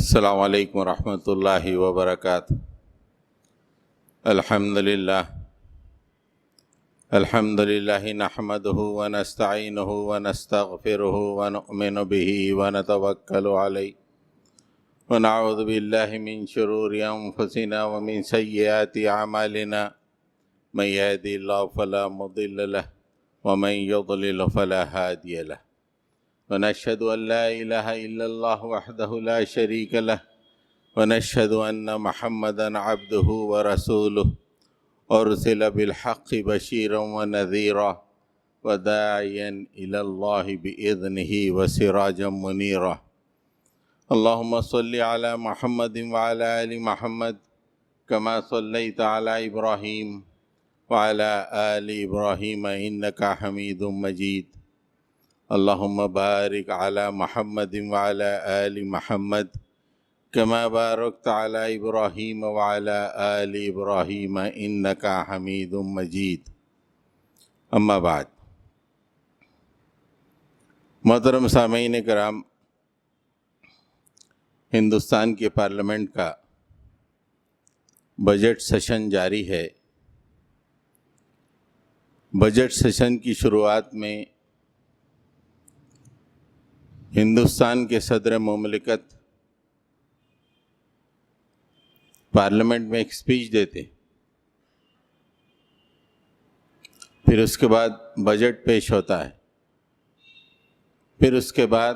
السلام علیکم ورحمۃ اللہ وبرکاتہ۔ الحمد للہ نحمدہ ونستعینہ ونستغفرہ ونؤمن بہ ونتوکل علیہ ونعوذ باللہ من شرور انفسنا ومن سیئات اعمالنا من یهد اللہ فلا مضل له ومن یضلل فلا ہادی له ونشهد أن لا إله إلا الله وحده لا شريك له ونشهد أن محمدًا عبده ورسوله أرسل بالحق بشيرا ونذيرا وداعيا إلى الله بإذنه وسراجا منيرا اللهم صل على محمد وعلى آل محمد كما صليت على إبراهيم وعلى آل إبراهيم إنك حميد مجيد اللهم بارك على محمد وعلى آل محمد كما باركت على إبراهيم وعلى آل إبراهيم إنك حميد مجيد اما بعد۔ محترم سامعین کرام، ہندوستان کے پارلیمنٹ کا بجٹ سیشن جاری ہے۔ بجٹ سیشن کی شروعات میں ہندوستان کے صدر مملکت پارلیمنٹ میں ایک اسپیچ دیتے، پھر اس کے بعد بجٹ پیش ہوتا ہے، پھر اس کے بعد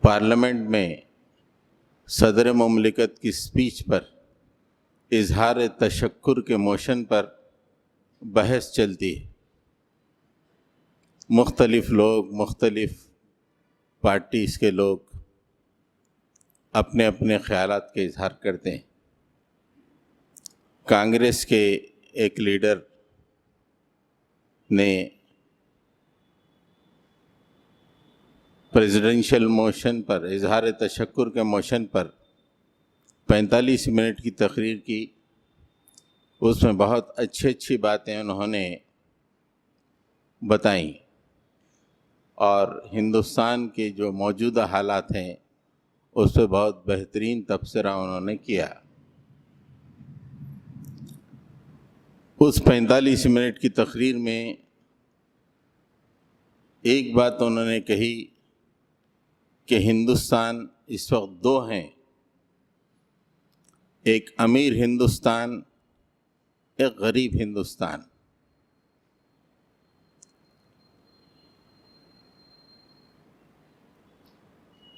پارلیمنٹ میں صدر مملکت کی اسپیچ پر اظہار تشکر کے موشن پر بحث چلتی ہے۔ مختلف لوگ، مختلف پارٹیز کے لوگ اپنے اپنے خیالات کا اظہار کرتے ہیں۔ کانگریس کے ایک لیڈر نے پریزیڈنشل موشن پر، اظہار تشکر کے موشن پر 45 منٹ کی تقریر کی۔ اس میں بہت اچھی باتیں انہوں نے بتائیں اور ہندوستان کے جو موجودہ حالات ہیں اس پہ بہت بہترین تبصرہ انہوں نے کیا۔ اس 45 منٹ کی تقریر میں ایک بات انہوں نے کہی کہ ہندوستان اس وقت دو ہیں، ایک امیر ہندوستان، ایک غریب ہندوستان۔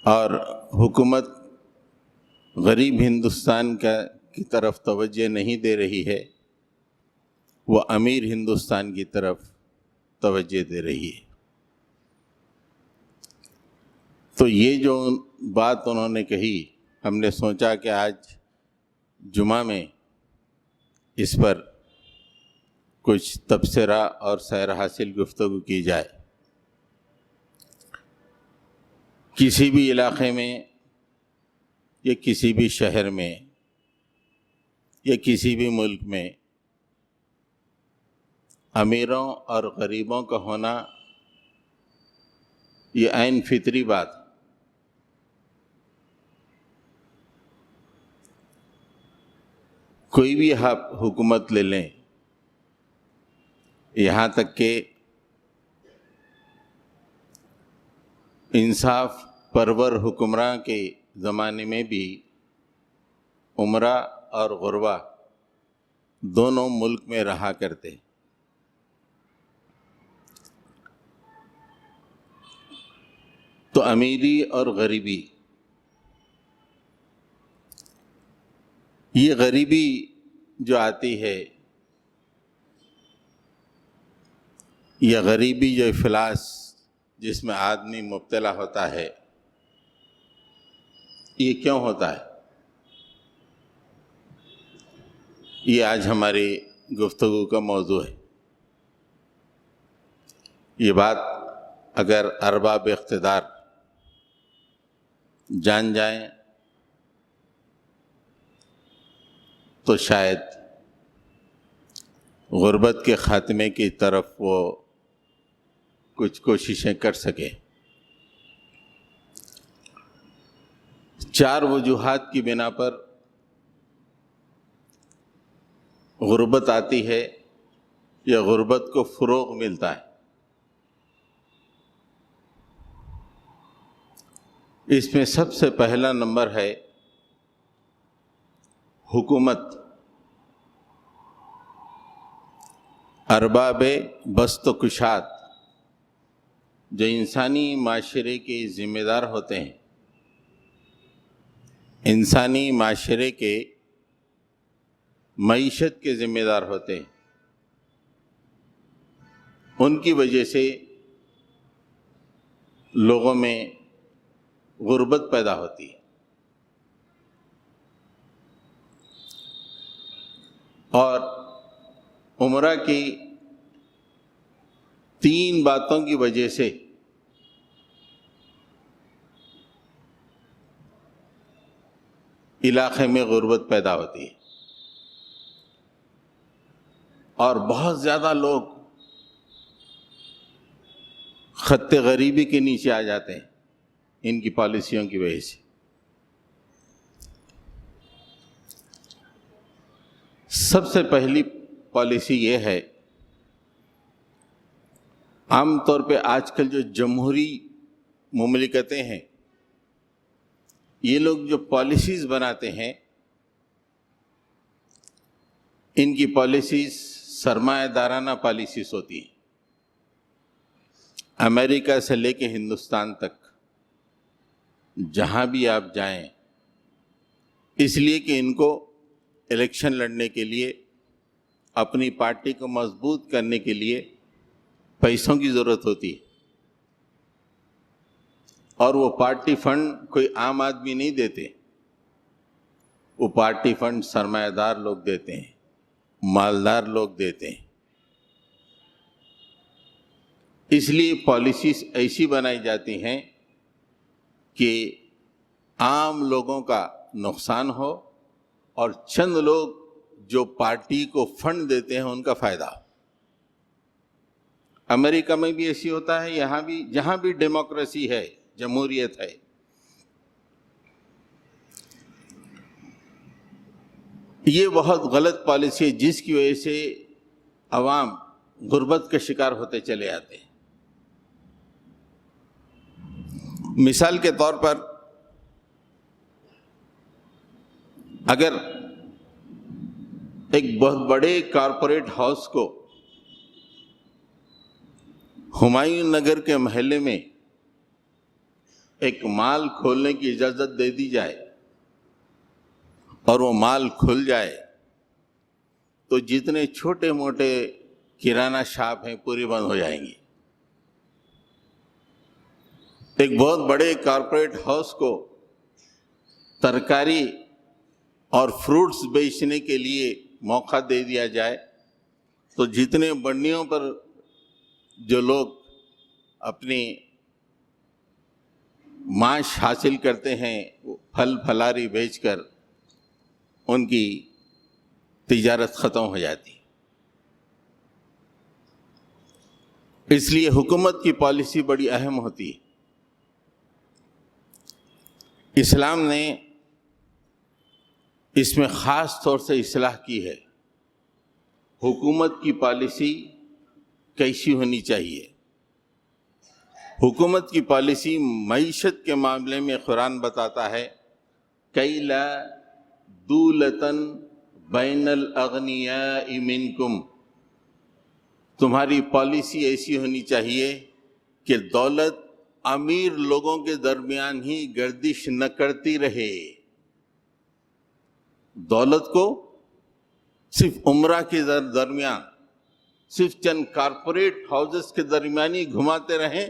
اور حکومت غریب ہندوستان کی طرف توجہ نہیں دے رہی ہے، وہ امیر ہندوستان کی طرف توجہ دے رہی ہے۔ تو یہ جو بات انہوں نے کہی، ہم نے سوچا کہ آج جمعہ میں اس پر کچھ تبصرہ اور سیر حاصل گفتگو کی جائے۔ کسی بھی علاقے میں یا کسی بھی شہر میں یا کسی بھی ملک میں امیروں اور غریبوں کا ہونا یہ عین فطری بات۔ کوئی بھی آپ حکومت لے لیں، یہاں تک کہ انصاف پرور حکمراں کے زمانے میں بھی امراء اور غربا دونوں ملک میں رہا کرتے۔ تو امیری اور غریبی، یہ غریبی جو آتی ہے، یہ غریبی جو افلاس جس میں آدمی مبتلا ہوتا ہے، یہ کیوں ہوتا ہے؟ یہ آج ہماری گفتگو کا موضوع ہے۔ یہ بات اگر ارباب اقتدار جان جائیں تو شاید غربت کے خاتمے کی طرف وہ کچھ کوششیں کر سکے۔ 4 وجوہات کی بنا پر غربت آتی ہے یا غربت کو فروغ ملتا ہے۔ اس میں سب سے پہلا نمبر ہے حکومت، ارباب بست و کشاد جو انسانی معاشرے کے ذمہ دار ہوتے ہیں، انسانی معاشرے کے معیشت کے ذمہ دار ہوتے ہیں، ان کی وجہ سے لوگوں میں غربت پیدا ہوتی ہے۔ اور عمرہ کی 3 باتوں کی وجہ سے علاقے میں غربت پیدا ہوتی ہے، اور بہت زیادہ لوگ خط غریبی کے نیچے آ جاتے ہیں ان کی پالیسیوں کی وجہ سے۔ سب سے پہلی پالیسی یہ ہے، عام طور پہ آج کل جو جمہوری مملکتیں ہیں، یہ لوگ جو پالیسیز بناتے ہیں، ان کی پالیسیز سرمایہ دارانہ پالیسیز ہوتی ہیں، امریکہ سے لے کے ہندوستان تک جہاں بھی آپ جائیں، اس لیے کہ ان کو الیکشن لڑنے کے لیے، اپنی پارٹی کو مضبوط کرنے کے لیے پیسوں کی ضرورت ہوتی ہے، اور وہ پارٹی فنڈ کوئی عام آدمی نہیں دیتے، وہ پارٹی فنڈ سرمایہ دار لوگ دیتے ہیں، مالدار لوگ دیتے ہیں۔ اس لیے پالیسیز ایسی بنائی جاتی ہیں کہ عام لوگوں کا نقصان ہو اور چند لوگ جو پارٹی کو فنڈ دیتے ہیں ان کا فائدہ ہو۔ امریکہ میں بھی ایسی ہوتا ہے، یہاں بھی، جہاں بھی ڈیموکریسی ہے، جمہوریت ہے۔ یہ بہت غلط پالیسی ہے جس کی وجہ سے عوام غربت کے شکار ہوتے چلے آتے ہیں۔ مثال کے طور پر اگر ایک بہت بڑے کارپوریٹ ہاؤس کو ہمایوں نگر کے محلے میں ایک مال کھولنے کی اجازت دے دی جائے اور وہ مال کھل جائے تو جتنے چھوٹے موٹے کرانہ شاپ ہیں پوری بند ہو جائیں گی۔ ایک بہت بڑے کارپوریٹ ہاؤس کو ترکاری اور فروٹس بیچنے کے لیے موقع دے دیا جائے تو جتنے منڈیوں پر جو لوگ اپنی معاش حاصل کرتے ہیں، پھل پھلاری بیچ کر ان کی تجارت ختم ہو جاتی۔ اس لیے حکومت کی پالیسی بڑی اہم ہوتی ہے۔ اسلام نے اس میں خاص طور سے اصلاح کی ہے، حکومت کی پالیسی کیسی ہونی چاہیے۔ حکومت کی پالیسی معیشت کے معاملے میں قرآن بتاتا ہے کَإْ لَا دُولَةً بَيْنَ الْأَغْنِيَاءِ مِنْكُمْ، تمہاری پالیسی ایسی ہونی چاہیے کہ دولت امیر لوگوں کے درمیان ہی گردش نہ کرتی رہے، دولت کو صرف عمرہ کے درمیان، صرف چند کارپوریٹ ہاؤسز کے درمیان ہی گھماتے رہیں،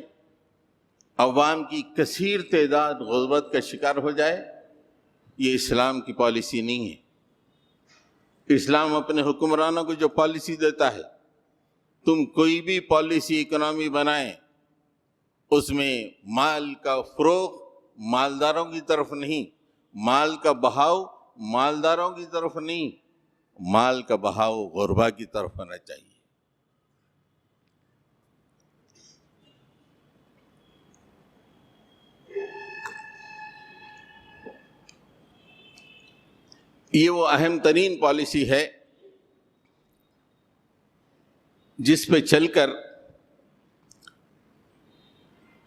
عوام کی کثیر تعداد غربت کا شکار ہو جائے۔ یہ اسلام کی پالیسی نہیں ہے۔ اسلام اپنے حکمرانوں کو جو پالیسی دیتا ہے، تم کوئی بھی پالیسی اکنامی بنائیں، اس میں مال کا فروغ مالداروں کی طرف نہیں، مال کا بہاؤ مالداروں کی طرف نہیں، مال کا بہاؤ غربا کی طرف ہونا چاہیے۔ یہ وہ اہم ترین پالیسی ہے جس پہ چل کر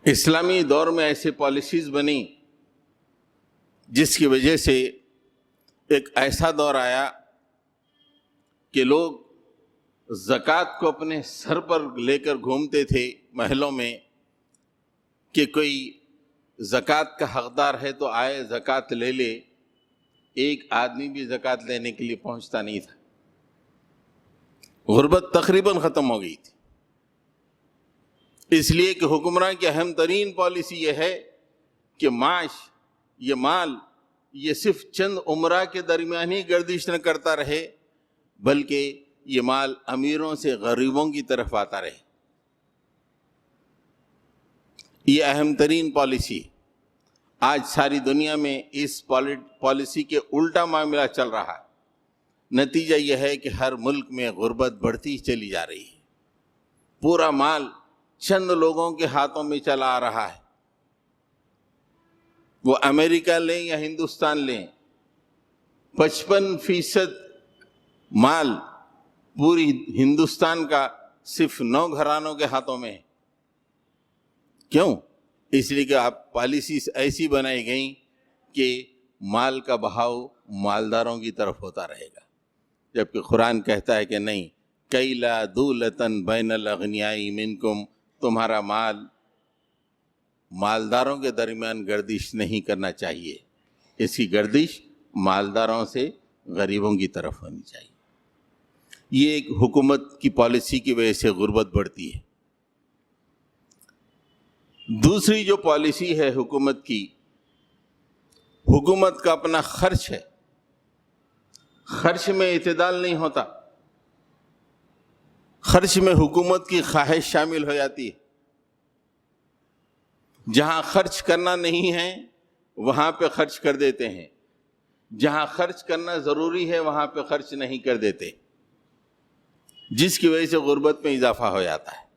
اسلامی دور میں ایسے پالیسیز بنی جس کی وجہ سے ایک ایسا دور آیا کہ لوگ زکوٰۃ کو اپنے سر پر لے کر گھومتے تھے محلوں میں کہ کوئی زکوٰۃ کا حقدار ہے تو آئے زکوٰۃ لے لے. ایک آدمی بھی زکوٰۃ لینے کے لیے پہنچتا نہیں تھا. غربت تقریباً ختم ہو گئی تھی، اس لیے کہ حکمراں کی اہم ترین پالیسی یہ ہے کہ معاش، یہ مال، یہ صرف چند عمرہ کے درمیان ہی گردش نہ کرتا رہے بلکہ یہ مال امیروں سے غریبوں کی طرف آتا رہے. یہ اہم ترین پالیسی. آج ساری دنیا میں اس پالیسی کے الٹا معاملہ چل رہا ہے. نتیجہ یہ ہے کہ ہر ملک میں غربت بڑھتی چلی جا رہی ہے. پورا مال چند لوگوں کے ہاتھوں میں چلا آ رہا ہے. وہ امریکہ لیں یا ہندوستان لیں، 55% مال پوری ہندوستان کا صرف 9 گھرانوں کے ہاتھوں میں ہے. کیوں؟ اس لیے کہ آپ پالیسیز ایسی بنائی گئیں کہ مال کا بہاؤ مالداروں کی طرف ہوتا رہے گا، جبکہ قرآن کہتا ہے کہ نہیں، کئی لا دولتن بین الاغنیاء منکم، تمہارا مال مالداروں کے درمیان گردش نہیں کرنا چاہیے، اس کی گردش مالداروں سے غریبوں کی طرف ہونی چاہیے. یہ ایک حکومت کی پالیسی کی وجہ سے غربت بڑھتی ہے. دوسری جو پالیسی ہے حکومت کی، حکومت کا اپنا خرچ ہے. خرچ میں اعتدال نہیں ہوتا. خرچ میں حکومت کی خواہش شامل ہو جاتی ہے. جہاں خرچ کرنا نہیں ہے وہاں پہ خرچ کر دیتے ہیں، جہاں خرچ کرنا ضروری ہے وہاں پہ خرچ نہیں کر دیتے، جس کی وجہ سے غربت میں اضافہ ہو جاتا ہے.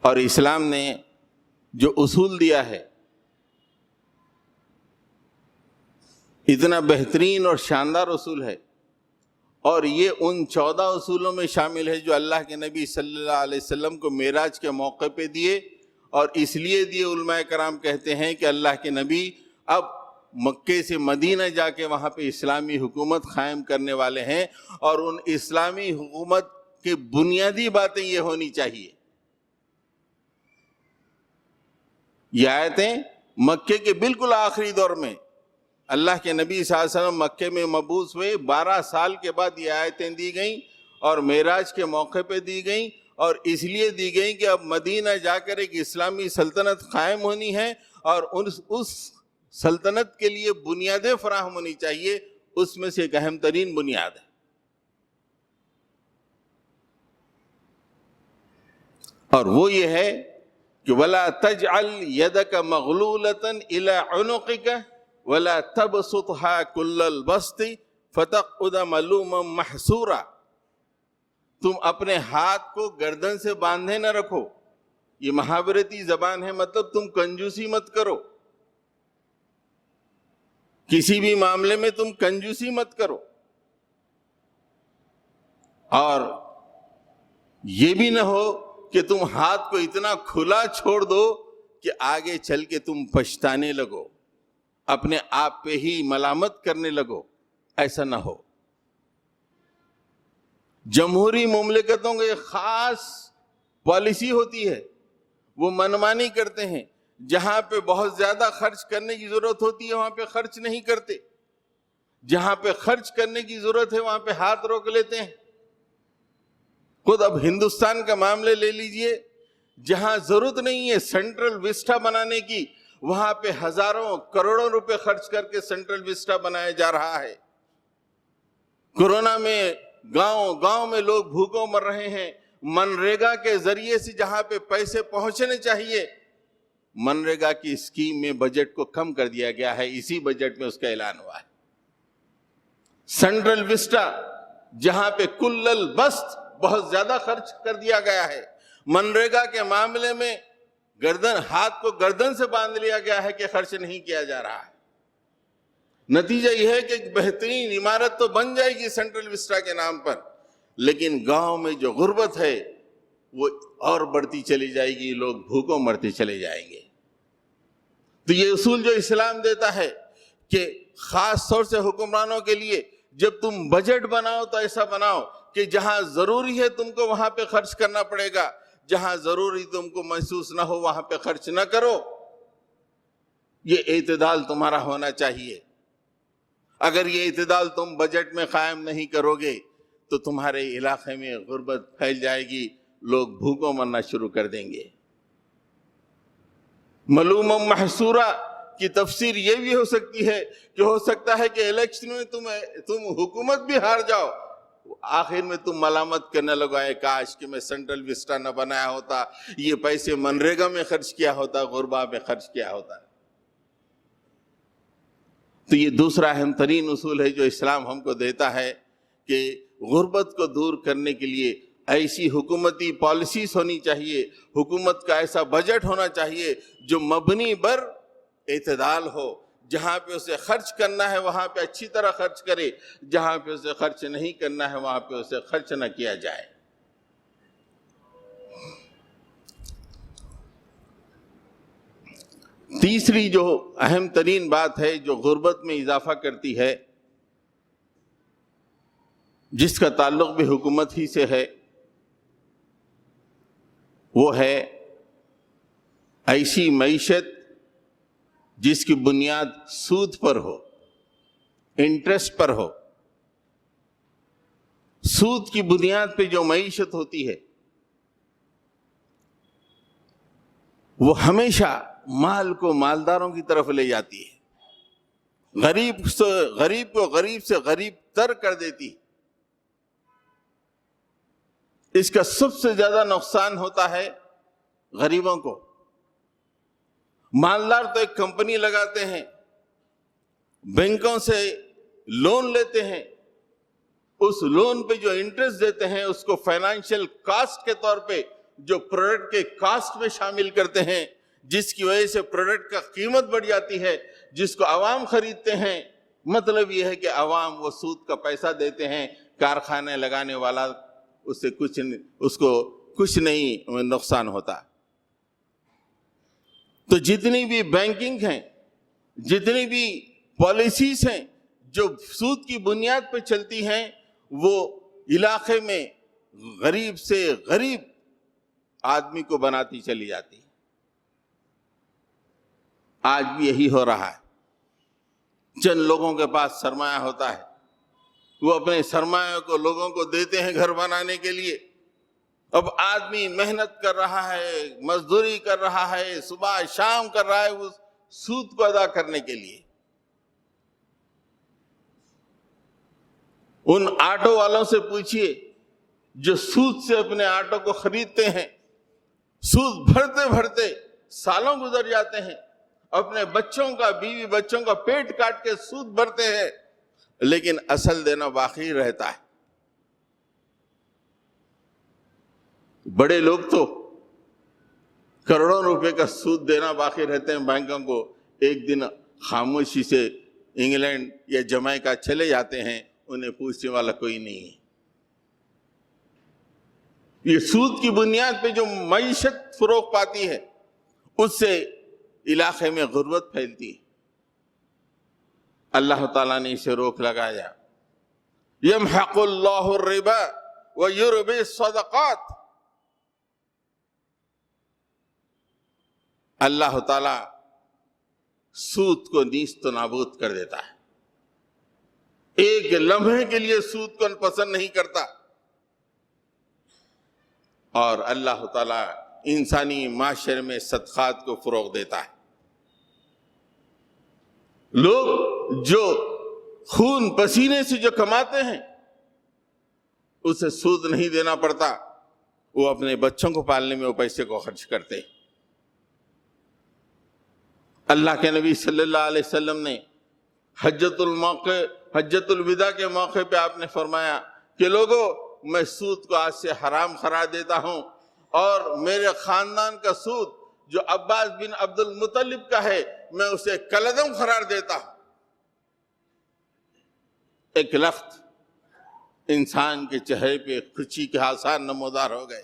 اور اسلام نے جو اصول دیا ہے اتنا بہترین اور شاندار اصول ہے، اور یہ ان 14 اصولوں میں شامل ہے جو اللہ کے نبی صلی اللہ علیہ وسلم کو معراج کے موقع پہ دیے. اور اس لیے دیے، علماء کرام کہتے ہیں کہ اللہ کے نبی اب مکے سے مدینہ جا کے وہاں پہ اسلامی حکومت قائم کرنے والے ہیں، اور ان اسلامی حکومت کی بنیادی باتیں یہ ہونی چاہیے. یہ آیتیں مکے کے بالکل آخری دور میں، اللہ کے نبی صلی اللہ علیہ وسلم مکے میں مبعوث ہوئے 12 سال کے بعد یہ آیتیں دی گئیں اور معراج کے موقع پہ دی گئیں، اور اس لیے دی گئیں کہ اب مدینہ جا کر ایک اسلامی سلطنت قائم ہونی ہے، اور اس سلطنت کے لیے بنیادیں فراہم ہونی چاہیے. اس میں سے ایک اہم ترین بنیاد ہے. اور وہ یہ ہے کہ وَلَا تَجْعَلْ يَدَكَ مَغْلُولَةً إِلَىٰ عُنُقِكَ وَلَا تَبْسُطْهَا كُلَّ الْبَسْطِ فَتَقْعُدَ مَلُومًا مَحْسُورًا. تم اپنے ہاتھ کو گردن سے باندھے نہ رکھو. یہ محاورتی زبان ہے، مطلب تم کنجوسی مت کرو. کسی بھی معاملے میں تم کنجوسی مت کرو. اور یہ بھی نہ ہو کہ تم ہاتھ کو اتنا کھلا چھوڑ دو کہ آگے چل کے تم پچھتانے لگو، اپنے آپ پہ ہی ملامت کرنے لگو. ایسا نہ ہو. جمہوری مملکتوں کی ایک خاص پالیسی ہوتی ہے، وہ منمانی کرتے ہیں. جہاں پہ بہت زیادہ خرچ کرنے کی ضرورت ہوتی ہے وہاں پہ خرچ نہیں کرتے، جہاں پہ خرچ کرنے کی ضرورت ہے وہاں پہ ہاتھ روک لیتے ہیں. خود اب ہندوستان کا معاملے لے لیجئے، جہاں ضرورت نہیں ہے سینٹرل وسٹا بنانے کی وہاں پہ ہزاروں کروڑوں روپے خرچ کر کے سینٹرل وسٹا بنایا جا رہا ہے. کورونا میں گاؤں گاؤں میں لوگ بھوکوں مر رہے ہیں. منریگا کے ذریعے سے جہاں پہ پیسے پہنچنے چاہیے، منریگا کی اسکیم میں بجٹ کو کم کر دیا گیا ہے. اسی بجٹ میں اس کا اعلان ہوا ہے. سینٹرل وسٹا جہاں پہ کل البست بہت زیادہ خرچ کر دیا گیا ہے. منریگا کے معاملے میں ہاتھ کو گردن سے باندھ لیا گیا ہے کہ خرچ نہیں کیا جا رہا ہے. نتیجہ یہ ہے کہ ایک بہترین عمارت تو بن جائے گی سینٹرل وسٹا کے نام پر، لیکن گاؤں میں جو غربت ہے وہ اور بڑھتی چلی جائے گی، لوگ بھوکوں مرتے چلے جائیں گے۔ تو یہ اصول جو اسلام دیتا ہے کہ خاص طور سے حکمرانوں کے لیے جب تم بجٹ بناؤ تو ایسا بناؤ کہ جہاں ضروری ہے تم کو وہاں پہ خرچ کرنا پڑے گا، جہاں ضروری تم کو محسوس نہ ہو وہاں پہ خرچ نہ کرو۔ یہ اعتدال تمہارا ہونا چاہیے۔ اگر یہ اعتدال تم بجٹ میں قائم نہیں کرو گے تو تمہارے علاقے میں غربت پھیل جائے گی، لوگ بھوکوں مرنا شروع کر دیں گے۔ ملوما محصورہ کی تفسیر یہ بھی ہو سکتی ہے کہ ہو سکتا ہے کہ الیکشن میں تم حکومت بھی ہار جاؤ، آخر میں تم ملامت کرنے لگائے کاش کہ میں سینٹرل وسٹا نہ بنایا ہوتا، یہ پیسے منریگا میں خرچ کیا ہوتا، غربا میں خرچ کیا ہوتا۔ تو یہ دوسرا اہم ترین اصول ہے جو اسلام ہم کو دیتا ہے کہ غربت کو دور کرنے کے لیے ایسی حکومتی پالیسیز ہونی چاہیے، حکومت کا ایسا بجٹ ہونا چاہیے جو مبنی بر اعتدال ہو، جہاں پہ اسے خرچ کرنا ہے وہاں پہ اچھی طرح خرچ کرے، جہاں پہ اسے خرچ نہیں کرنا ہے وہاں پہ اسے خرچ نہ کیا جائے۔ تیسری جو اہم ترین بات ہے جو غربت میں اضافہ کرتی ہے، جس کا تعلق بھی حکومت ہی سے ہے، وہ ہے ایسی معیشت جس کی بنیاد سود پر ہو، انٹرسٹ پر ہو۔ سود کی بنیاد پہ جو معیشت ہوتی ہے وہ ہمیشہ مال کو مالداروں کی طرف لے جاتی ہے، غریب کو غریب سے غریب تر کر دیتی ہے۔ اس کا سب سے زیادہ نقصان ہوتا ہے غریبوں کو۔ مالدار تو ایک کمپنی لگاتے ہیں، بینکوں سے لون لیتے ہیں، اس لون پہ جو انٹرسٹ دیتے ہیں اس کو فائنینشیل کاسٹ کے طور پہ جو پروڈکٹ کے کاسٹ میں شامل کرتے ہیں، جس کی وجہ سے پروڈکٹ کا قیمت بڑھ جاتی ہے، جس کو عوام خریدتے ہیں۔ مطلب یہ ہے کہ عوام وہ سود کا پیسہ دیتے ہیں، کارخانے لگانے والا اس کو کچھ نہیں نقصان ہوتا۔ تو جتنی بھی بینکنگ ہیں، جتنی بھی پالیسیز ہیں جو سود کی بنیاد پہ چلتی ہیں، وہ علاقے میں غریب سے غریب آدمی کو بناتی چلی جاتی ہے۔ آج بھی یہی ہو رہا ہے۔ چند لوگوں کے پاس سرمایہ ہوتا ہے، وہ اپنے سرمایہ کو لوگوں کو دیتے ہیں گھر بنانے کے لیے۔ اب آدمی محنت کر رہا ہے، مزدوری کر رہا ہے، صبح شام کر رہا ہے اس سود کو ادا کرنے کے لیے۔ ان آٹو والوں سے پوچھئے جو سود سے اپنے آٹو کو خریدتے ہیں، سود بھرتے بھرتے سالوں گزر جاتے ہیں، اپنے بچوں کا، بیوی بچوں کا پیٹ کاٹ کے سود بھرتے ہیں، لیکن اصل دینا باقی رہتا ہے۔ بڑے لوگ تو کروڑوں روپے کا سود دینا باقی رہتے ہیں بینکوں کو، ایک دن خاموشی سے انگلینڈ یا جمیکا چلے جاتے ہیں، انہیں پوچھنے والا کوئی نہیں ہے۔ یہ سود کی بنیاد پہ جو معیشت فروغ پاتی ہے اس سے علاقے میں غربت پھیلتی ہے۔ اللہ تعالیٰ نے اسے روک لگایا، یمحق اللہ الربا ویربی الصدقات۔ اللہ تعالیٰ سود کو نیست و نابود کر دیتا ہے، ایک لمحے کے لیے سود کو پسند نہیں کرتا، اور اللہ تعالیٰ انسانی معاشرے میں صدقات کو فروغ دیتا ہے۔ لوگ جو خون پسینے سے جو کماتے ہیں اسے سود نہیں دینا پڑتا، وہ اپنے بچوں کو پالنے میں وہ پیسے کو خرچ کرتے ہیں۔ اللہ کے نبی صلی اللہ علیہ وسلم نے حجۃ الوداع کے موقع پہ آپ نے فرمایا کہ لوگو، میں سود کو آج سے حرام قرار دیتا ہوں، اور میرے خاندان کا سود جو عباس بن عبد المطلب کا ہے میں اسے کلعدم قرار دیتا ہوں۔ ایک لخت انسان کے چہرے پہ خوشی کے آثار نمودار ہو گئے۔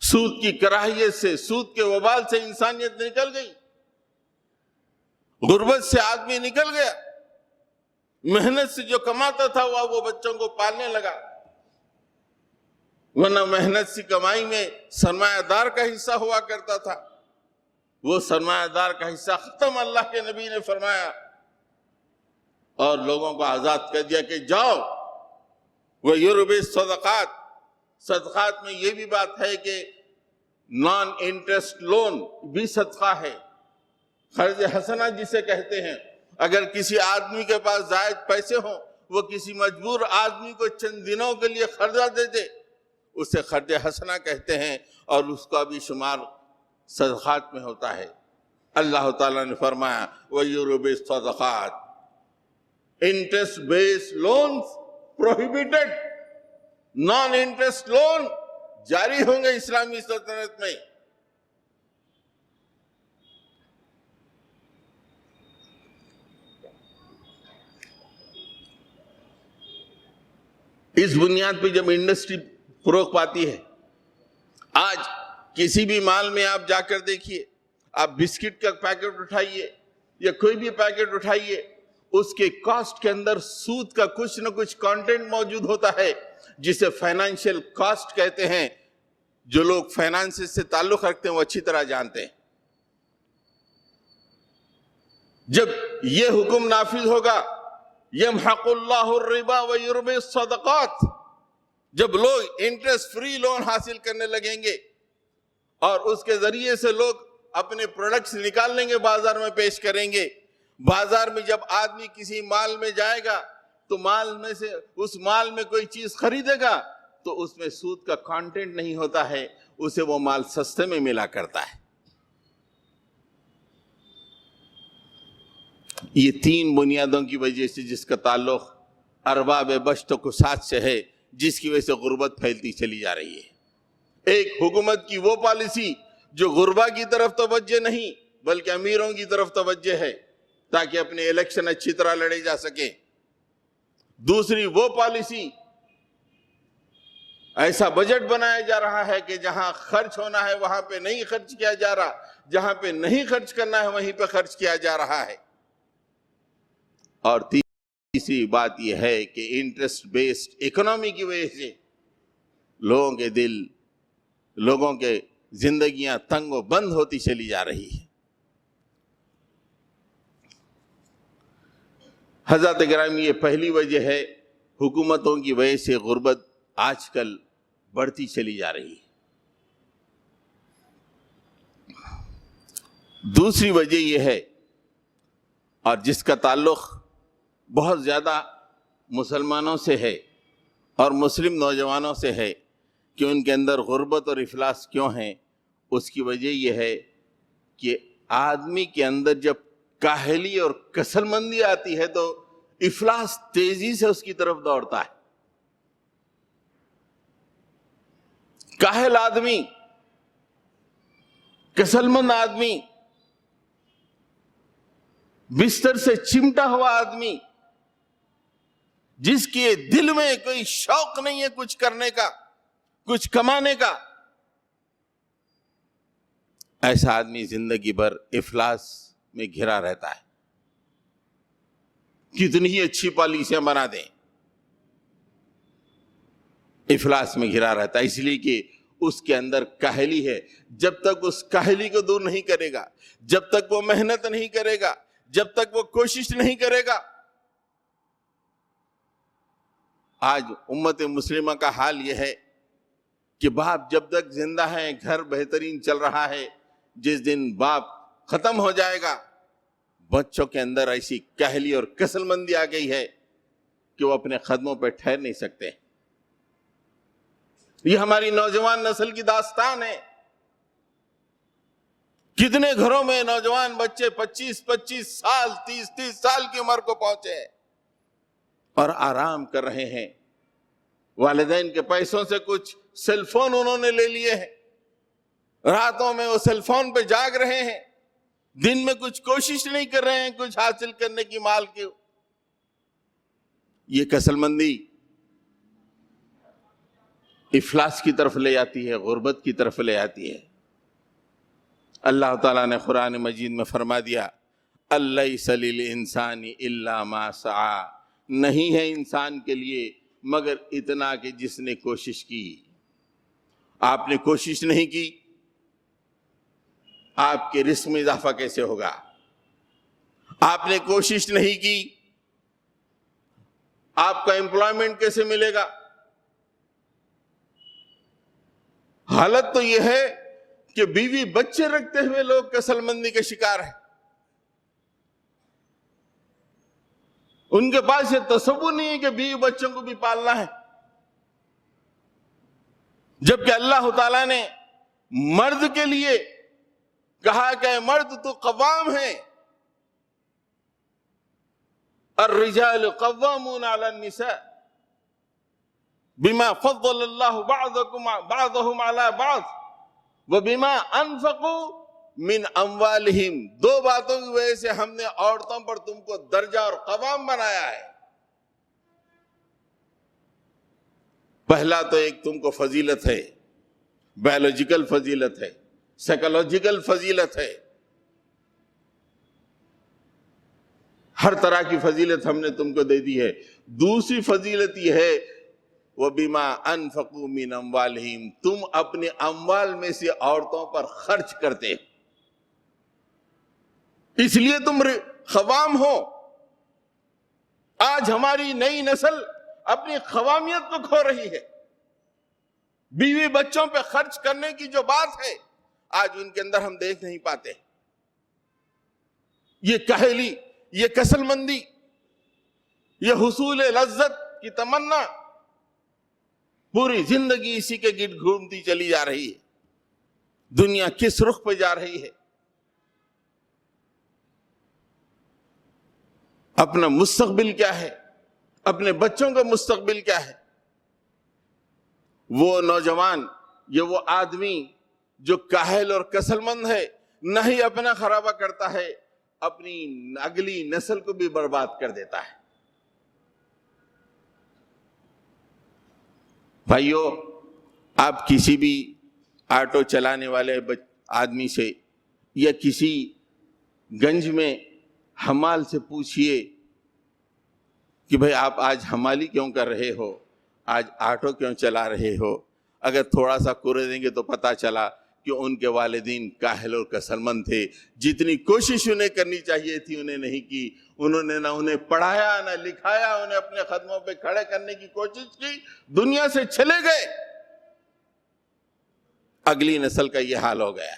سود کی کراہیت سے، سود کے وبال سے انسانیت نکل گئی، غربت سے آدمی نکل گیا، محنت سے جو کماتا تھا وہ بچوں کو پالنے لگا، ورنہ محنت سے کمائی میں سرمایہ دار کا حصہ ہوا کرتا تھا، وہ سرمایہ دار کا حصہ ختم اللہ کے نبی نے فرمایا، اور لوگوں کو آزاد کر دیا کہ جاؤ وَيُرْبِ الصَّدَقَاتِ۔ صدقات میں یہ بھی بات ہے کہ نان انٹرسٹ لون بھی صدقہ ہے، قرض حسنہ جسے کہتے ہیں۔ اگر کسی آدمی کے پاس زائد پیسے ہوں، وہ کسی مجبور آدمی کو چند دنوں کے لیے قرضہ دے دے، اسے قرض حسنہ کہتے ہیں، اور اس کا بھی شمار صدقات میں ہوتا ہے۔ اللہ تعالیٰ نے فرمایا وَيُرْبِ الصَّدَقَاتِ، interest base loans prohibited, non interest loan جاری ہوں گے اسلامی سلطنت میں۔ اس بنیاد پہ جب انڈسٹری فروغ پاتی ہے، آج کسی بھی مال میں آپ جا کر دیکھیے، آپ بسکٹ کا پیکٹ اٹھائیے یا کوئی بھی پیکٹ اٹھائیے، اس کے کاسٹ کے اندر سود کا کچھ نہ کچھ کانٹینٹ موجود ہوتا ہے، جسے فائنانشیل کاسٹ کہتے ہیں۔ جو لوگ فائنانس سے تعلق رکھتے ہیں وہ اچھی طرح جانتے ہیں۔ جب یہ حکم نافذ ہوگا یمحق اللہ الربا ویربی الصدقات، جب لوگ انٹرسٹ فری لون حاصل کرنے لگیں گے اور اس کے ذریعے سے لوگ اپنے پروڈکٹس نکال لیں گے، بازار میں پیش کریں گے، بازار میں جب آدمی کسی مال میں جائے گا تو مال میں سے اس مال میں کوئی چیز خریدے گا تو اس میں سود کا کانٹینٹ نہیں ہوتا ہے، اسے وہ مال سستے میں ملا کرتا ہے۔ یہ تین بنیادوں کی وجہ سے جس کا تعلق ارباب بشت و کساد سے ہے، جس کی وجہ سے غربت پھیلتی چلی جا رہی ہے۔ ایک حکومت کی وہ پالیسی جو غربا کی طرف توجہ نہیں بلکہ امیروں کی طرف توجہ ہے تاکہ اپنے الیکشن اچھی طرح لڑے جا سکیں۔ دوسری وہ پالیسی ایسا بجٹ بنایا جا رہا ہے کہ جہاں خرچ ہونا ہے وہاں پہ نہیں خرچ کیا جا رہا، جہاں پہ نہیں خرچ کرنا ہے وہیں پہ خرچ کیا جا رہا ہے۔ اور تیسری بات یہ ہے کہ انٹرسٹ بیسڈ اکنامی کی وجہ سے لوگوں کے دل، لوگوں کے زندگیاں تنگ و بند ہوتی چلی جا رہی ہے۔ حضرات گرامی، یہ پہلی وجہ ہے، حکومتوں کی وجہ سے غربت آج کل بڑھتی چلی جا رہی ہے۔ دوسری وجہ یہ ہے، اور جس کا تعلق بہت زیادہ مسلمانوں سے ہے اور مسلم نوجوانوں سے ہے کہ ان کے اندر غربت اور افلاس کیوں ہیں، اس کی وجہ یہ ہے کہ آدمی کے اندر جب کاہلی اور کسل مندی آتی ہے تو افلاس تیزی سے اس کی طرف دوڑتا ہے۔ کاہل آدمی، کسل مند آدمی، بستر سے چمٹا ہوا آدمی، جس کے دل میں کوئی شوق نہیں ہے کچھ کرنے کا، کچھ کمانے کا، ایسا آدمی زندگی بھر افلاس میں گھرا رہتا ہے۔ کتنی ہی اچھی پالیسیاں بنا دیں، افلاس میں گھرا رہتا ہے، اس لیے کہ اس کے اندر کاہلی ہے۔ جب تک اس کاہلی کو دور نہیں کرے گا، جب تک وہ محنت نہیں کرے گا، جب تک وہ کوشش نہیں کرے گا۔ آج امت مسلمہ کا حال یہ ہے کہ باپ جب تک زندہ ہے گھر بہترین چل رہا ہے، جس دن باپ ختم ہو جائے گا بچوں کے اندر ایسی کاہلی اور کسل مندی آ گئی ہے کہ وہ اپنے قدموں پہ ٹھہر نہیں سکتے۔ یہ ہماری نوجوان نسل کی داستان ہے۔ کتنے گھروں میں نوجوان بچے 25 سال 30 سال کی عمر کو پہنچے ہیں اور آرام کر رہے ہیں، والدین کے پیسوں سے کچھ سیل فون انہوں نے لے لیے ہیں، راتوں میں وہ سیل فون پہ جاگ رہے ہیں، دن میں کچھ کوشش نہیں کر رہے ہیں کچھ حاصل کرنے کی مال کی۔ یہ کسل مندی افلاس کی طرف لے جاتی ہے، غربت کی طرف لے جاتی ہے۔ اللہ تعالیٰ نے قرآن مجید میں فرما دیا الیس للانسان الا ما سعی، نہیں ہے انسان کے لیے مگر اتنا کہ جس نے کوشش کی۔ آپ نے کوشش نہیں کی، آپ کے رزق میں اضافہ کیسے ہوگا؟ آپ نے کوشش نہیں کی، آپ کا امپلائمنٹ کیسے ملے گا؟ حالت تو یہ ہے کہ بیوی بچے رکھتے ہوئے لوگ کسل مندی کے شکار ہیں۔ ان کے پاس یہ تصور نہیں ہے کہ بیوی بچوں کو بھی پالنا ہے، جبکہ اللہ تعالیٰ نے مرد کے لیے کہا کہ اے مرد تو قوام ہے، الرجال قوامون علی النساء بما فضل اللہ بعضهم علی بعض وبما انفقوا من اموالہم۔ دو باتوں کی وجہ سے ہم نے عورتوں پر تم کو درجہ اور قوام بنایا ہے۔ پہلا تو ایک تم کو فضیلت ہے، بایولوجیکل فضیلت ہے، سائیکولوجیکل فضیلت ہے، ہر طرح کی فضیلت ہم نے تم کو دے دی ہے۔ دوسری فضیلت یہ ہے وَبِمَا أَنفَقُوا مِنْ أَمْوَالِهِمْ، تم اپنے اموال میں سے عورتوں پر خرچ کرتے، اس لیے تم قوام ہو۔ آج ہماری نئی نسل اپنی قوامیت کو کھو رہی ہے۔ بیوی بچوں پہ خرچ کرنے کی جو بات ہے آج ان کے اندر ہم دیکھ نہیں پاتے۔ یہ کاہلی، یہ کسل مندی، یہ حصول لذت کی تمنا پوری زندگی اسی کے گرد گھومتی چلی جا رہی ہے۔ دنیا کس رخ پہ جا رہی ہے؟ اپنا مستقبل کیا ہے؟ اپنے بچوں کا مستقبل کیا ہے؟ وہ نوجوان، یہ وہ آدمی جو کاہل اور کسل مند ہے، نہ ہی اپنا خرابہ کرتا ہے، اپنی اگلی نسل کو بھی برباد کر دیتا ہے۔ بھائیو، آپ کسی بھی آٹو چلانے والے آدمی سے یا کسی گنج میں حمال سے پوچھئے کہ بھئی آپ آج حمالی کیوں کر رہے ہو، آج آٹو کیوں چلا رہے ہو؟ اگر تھوڑا سا کرے دیں گے تو پتہ چلا کہ ان کے والدین کاہل اور کسل مند تھے، جتنی کوشش انہیں کرنی چاہیے تھی انہیں نہیں کی۔ انہوں نے نہ انہیں پڑھایا نہ لکھایا، انہیں اپنے قدموں پہ کھڑے کرنے کی کوشش کی، دنیا سے چلے گئے۔ اگلی نسل کا یہ حال ہو گیا۔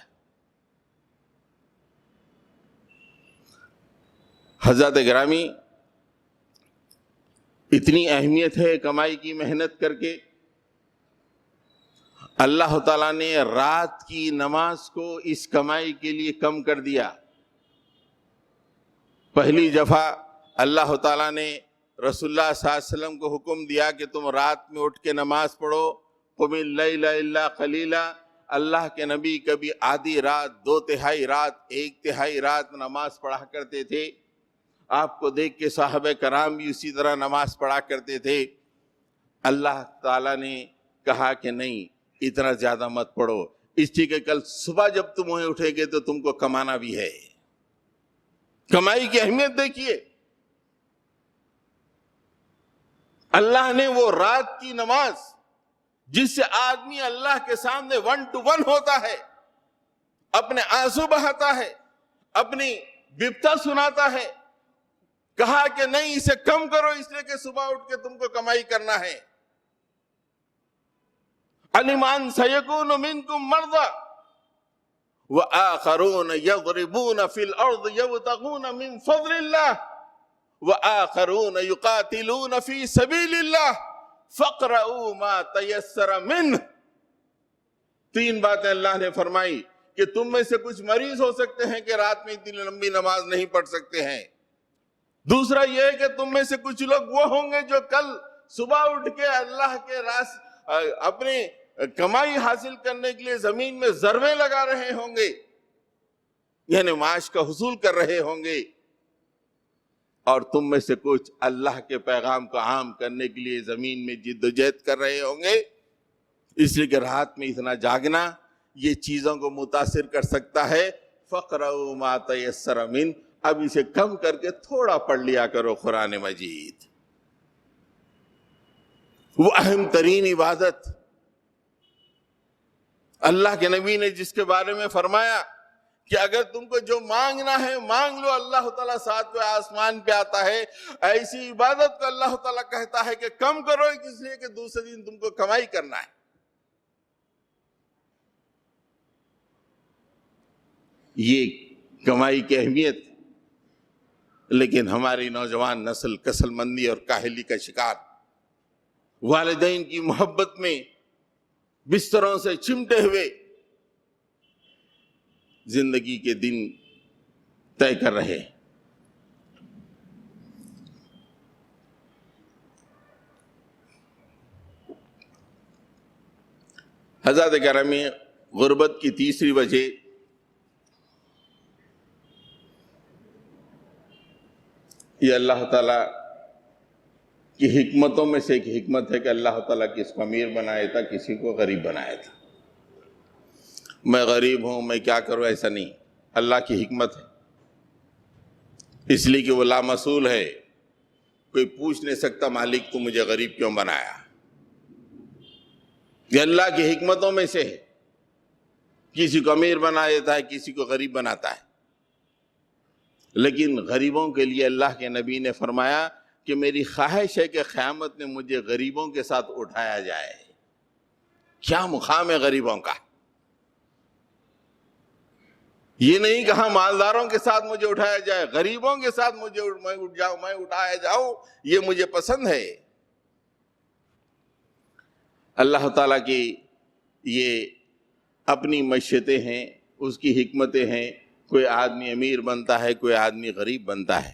حضرات گرامی، اتنی اہمیت ہے کمائی کی محنت کر کے، اللہ تعالیٰ نے رات کی نماز کو اس کمائی کے لیے کم کر دیا۔ پہلی دفعہ اللہ تعالیٰ نے رسول اللہ صلی اللہ علیہ وسلم کو حکم دیا کہ تم رات میں اٹھ کے نماز پڑھو، قم اللیل الا قلیلا۔ اللہ کے نبی کبھی آدھی رات، 2/3 رات، 1/3 رات نماز پڑھا کرتے تھے۔ آپ کو دیکھ کے صحابہ کرام بھی اسی طرح نماز پڑھا کرتے تھے۔ اللہ تعالیٰ نے کہا کہ نہیں، اتنا زیادہ مت پڑھو، اس لیے کہ کل صبح جب تم وہیں اٹھے گے تو تم کو کمانا بھی ہے۔ کمائی کی اہمیت دیکھیے۔ اللہ نے وہ رات کی نماز جس سے آدمی اللہ کے سامنے 1 to 1 ہوتا ہے، اپنے آنسو بہاتا ہے، اپنی بپتا سناتا ہے، کہا کہ نہیں اسے کم کرو، اس لیے کہ صبح اٹھ کے تم کو کمائی کرنا ہے۔ علم ان سیکون منکم مرضی وآخرون یضربون فی الارض یبتغون من فضل اللہ وآخرون یقاتلون فی سبیل اللہ فاقرؤوا ما تیسر منہ۔ 3 باتیں اللہ نے فرمائی کہ تم میں سے کچھ مریض ہو سکتے ہیں کہ رات میں اتنی لمبی نماز نہیں پڑھ سکتے ہیں۔ دوسرا یہ ہے کہ تم میں سے کچھ لوگ وہ ہوں گے جو کل صبح اٹھ کے اللہ کے اپنی کمائی حاصل کرنے کے لیے زمین میں ضربیں لگا رہے ہوں گے، یعنی معاش کا حصول کر رہے ہوں گے۔ اور تم میں سے کچھ اللہ کے پیغام کو عام کرنے کے لیے زمین میں جد و جہد کر رہے ہوں گے، اس لیے کہ رات میں اتنا جاگنا یہ چیزوں کو متاثر کر سکتا ہے۔ فَقْرَؤُوا مَا تَيَسَّرَ مِنْ، اب اسے کم کر کے تھوڑا پڑھ لیا کرو قرآن مجید۔ وہ اہم ترین عبادت اللہ کے نبی نے جس کے بارے میں فرمایا کہ اگر تم کو جو مانگنا ہے مانگ لو، اللہ تعالیٰ ساتویں آسمان پہ آتا ہے، ایسی عبادت کو اللہ تعالیٰ کہتا ہے کہ کم کرو، اس لیے کہ دوسرے دن تم کو کمائی کرنا ہے۔ یہ کمائی کی اہمیت، لیکن ہماری نوجوان نسل کسل مندی اور کاہلی کا شکار، والدین کی محبت میں بستروں سے چمٹے ہوئے زندگی کے دن طے کر رہے۔ حضرات گرامی، غربت کی تیسری وجہ یہ اللہ تعالیٰ کی حکمتوں میں سے ایک حکمت ہے کہ اللہ تعالیٰ کس کو امیر بنایا تھا، کسی کو غریب بنایا تھا۔ میں غریب ہوں، میں کیا کروں، ایسا نہیں، اللہ کی حکمت ہے، اس لیے کہ وہ لامسئول ہے، کوئی پوچھ نہیں سکتا مالک تو مجھے غریب کیوں بنایا۔ یہ اللہ کی حکمتوں میں سے ہے، کسی کو امیر بنا دیتا ہے، کسی کو غریب بناتا ہے۔ لیکن غریبوں کے لیے اللہ کے نبی نے فرمایا کہ میری خواہش ہے کہ قیامت میں مجھے غریبوں کے ساتھ اٹھایا جائے۔ کیا مقام ہے غریبوں کا! یہ نہیں کہا مالداروں کے ساتھ مجھے اٹھایا جائے، غریبوں کے ساتھ میں اٹھایا جاؤں، یہ مجھے پسند ہے۔ اللہ تعالیٰ کی یہ اپنی مشیتیں ہیں، اس کی حکمتیں ہیں، کوئی آدمی امیر بنتا ہے، کوئی آدمی غریب بنتا ہے،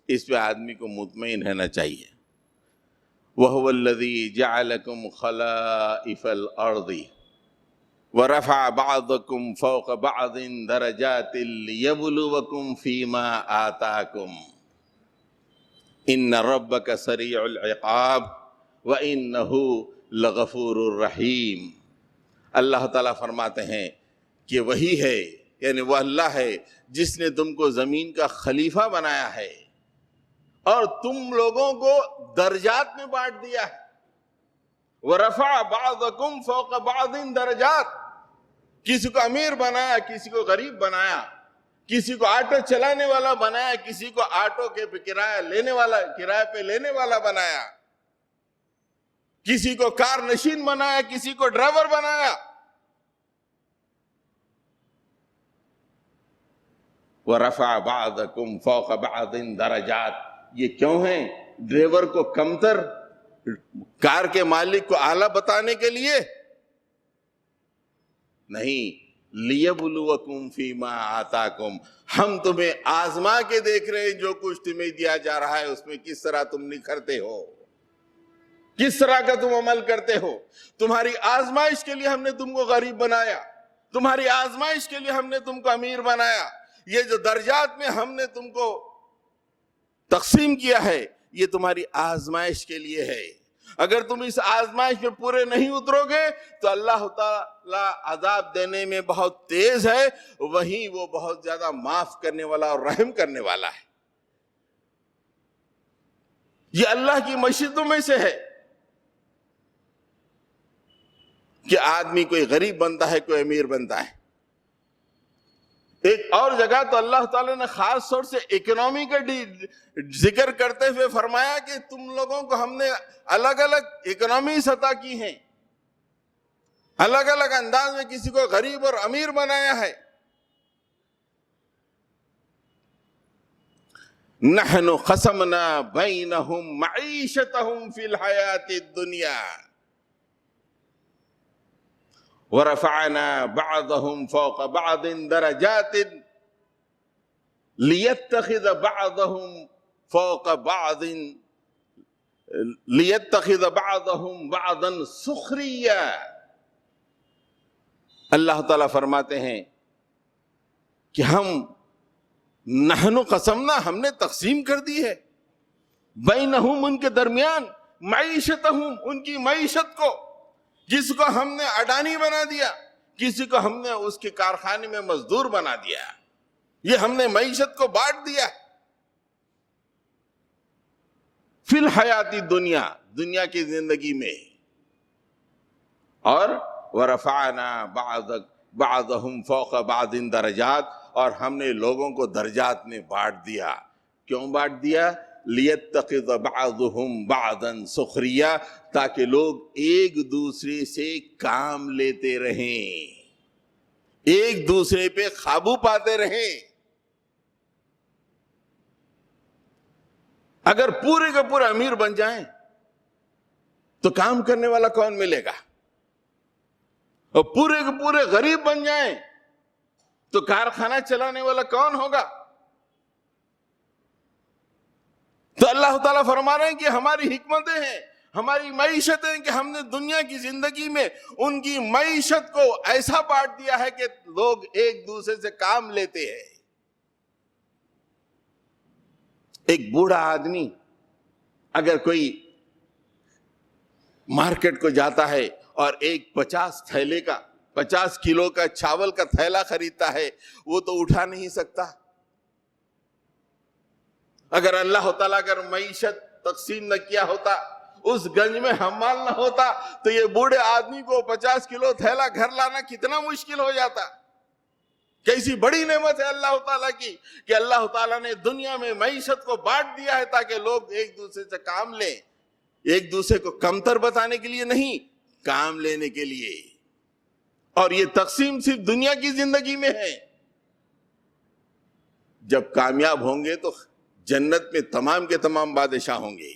اس پہ آدمی کو مطمئن رہنا چاہیے۔ وَهُوَ الَّذِي جَعَلَكُمْ خَلَائِفَ الْأَرْضِ وَرَفَعَ بَعْضَكُمْ فَوْقَ بَعْضٍ دَرَجَاتٍ لِيَبْلُوَكُمْ فِي مَا آتَاكُمْ إِنَّ رَبَّكَ سَرِيعُ الْعِقَابِ وَإِنَّهُ لَغَفُورٌ رَحِيمٌ۔ اللہ تعالیٰ فرماتے ہیں کہ وہی ہے، یعنی وہ اللہ ہے جس نے تم کو زمین کا خلیفہ بنایا ہے اور تم لوگوں کو درجات میں بانٹ دیا ہے۔ وَرَفَعَ بَعْضَكُمْ فَوْقَ بَعْضٍ دَرَجَاتٍ، کسی کو امیر بنایا، کسی کو غریب بنایا، کسی کو آٹو چلانے والا بنایا، کسی کو آٹو کے کرایہ پہ لینے والا بنایا، کسی کو کار نشین بنایا، کسی کو ڈرائیور بنایا۔ وَرَفَعَ بَعْضَكُمْ فَوْقَ بَعْضٍ دَرَجَاتٍ، یہ کیوں ہے؟ ڈرائیور کو کمتر، کار کے مالک کو اعلیٰ بتانے کے لیے نہیں، لِيَبْلُوَكُمْ فِي مَا آتَاكُمْ، ہم تمہیں آزما کے دیکھ رہے ہیں، جو کچھ تمہیں دیا جا رہا ہے اس میں کس طرح تم نکھرتے ہو، کس طرح کا تم عمل کرتے ہو۔ تمہاری آزمائش کے لیے ہم نے تم کو غریب بنایا، تمہاری آزمائش کے لیے ہم نے تم کو امیر بنایا۔ یہ جو درجات میں ہم نے تم کو تقسیم کیا ہے، یہ تمہاری آزمائش کے لیے ہے۔ اگر تم اس آزمائش میں پورے نہیں اترو گے تو اللہ تعالیٰ عذاب دینے میں بہت تیز ہے، وہیں وہ بہت زیادہ معاف کرنے والا اور رحم کرنے والا ہے۔ یہ اللہ کی مشیتوں میں سے ہے کہ آدمی کوئی غریب بنتا ہے، کوئی امیر بنتا ہے۔ ایک اور جگہ تو اللہ تعالیٰ نے خاص طور سے اکنامی کا ذکر کرتے ہوئے فرمایا کہ تم لوگوں کو ہم نے الگ الگ اکنامی عطا کی ہیں، الگ الگ انداز میں کسی کو غریب اور امیر بنایا ہے۔ نحن قسمنا بینہم معیشتہم فی الحیات الدنیا وَرَفَعْنَا بَعْضَهُمْ فَوْقَ بَعْضٍ دَرَجَاتٍ لِيَتَّخِذَ بَعْضَهُمْ بَعْضًا سُخْرِيًّا۔ اللہ تعالیٰ فرماتے ہیں کہ ہم نحن قسمنا، ہم نے تقسیم کر دی ہے، بینہم ان کے درمیان، معیشتہم ان کی معیشت کو، جس کو ہم نے اڈانی بنا دیا، کسی کو ہم نے اس کے کارخانے میں مزدور بنا دیا، یہ ہم نے معیشت کو بانٹ دیا فی الحیاتی دنیا، دنیا کی زندگی میں، اور ورفعنا بعضهم فوق بعض درجات، اور ہم نے لوگوں کو درجات میں بانٹ دیا۔ کیوں بانٹ دیا؟ لیتخذ بعضهم بعضا سخریا، تاکہ لوگ ایک دوسرے سے کام لیتے رہیں، ایک دوسرے پہ قابو پاتے رہیں۔ اگر پورے کا پورا امیر بن جائیں تو کام کرنے والا کون ملے گا؟ اور پورے کے پورے غریب بن جائیں تو کارخانہ چلانے والا کون ہوگا؟ تو اللہ تعالیٰ فرما رہے ہیں کہ ہماری حکمتیں ہیں، ہماری معیشتیں، کہ ہم نے دنیا کی زندگی میں ان کی معیشت کو ایسا بانٹ دیا ہے کہ لوگ ایک دوسرے سے کام لیتے ہیں۔ ایک بوڑھا آدمی اگر کوئی مارکیٹ کو جاتا ہے اور ایک 50 کلو کا چاول کا تھیلا خریدتا ہے، وہ تو اٹھا نہیں سکتا۔ اگر اللہ تعالیٰ اگر معیشت تقسیم نہ کیا ہوتا، اس گنج میں حمال نہ ہوتا، تو یہ بوڑھے آدمی کو 50 کلو تھیلا گھر لانا کتنا مشکل ہو جاتا۔ کیسی بڑی نعمت ہے اللہ تعالیٰ کی کہ اللہ تعالیٰ نے دنیا میں معیشت کو بانٹ دیا ہے تاکہ لوگ ایک دوسرے سے کام لیں، ایک دوسرے کو کمتر بتانے کے لیے نہیں، کام لینے کے لیے۔ اور یہ تقسیم صرف دنیا کی زندگی میں ہے۔ جب کامیاب ہوں گے تو جنت میں تمام کے تمام بادشاہ ہوں گے،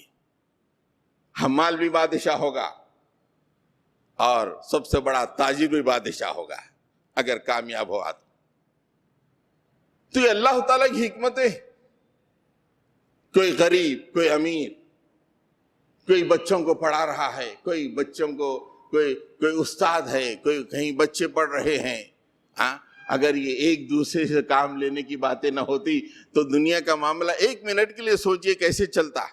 حمال بھی بادشاہ ہوگا اور سب سے بڑا تاجر بھی بادشاہ ہوگا اگر کامیاب ہوا تو یہ اللہ تعالیٰ کی حکمت ہے۔ کوئی غریب، کوئی امیر، کوئی بچوں کو پڑھا رہا ہے، کوئی بچوں کو کوئی استاد ہے، کوئی کہیں بچے پڑھ رہے ہیں۔ اگر یہ ایک دوسرے سے کام لینے کی باتیں نہ ہوتی تو دنیا کا معاملہ ایک منٹ کے لیے سوچئے کیسے چلتا۔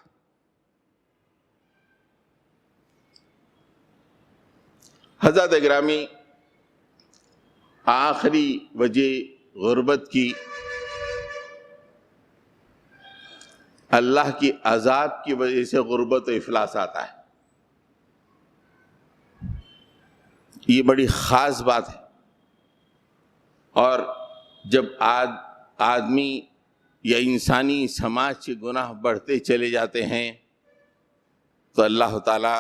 حضرات گرامی، آخری وجہ غربت کی اللہ کی عذاب کی وجہ سے غربت و افلاس آتا ہے۔ یہ بڑی خاص بات ہے، اور جب آدمی یا انسانی سماج کے گناہ بڑھتے چلے جاتے ہیں تو اللہ تعالی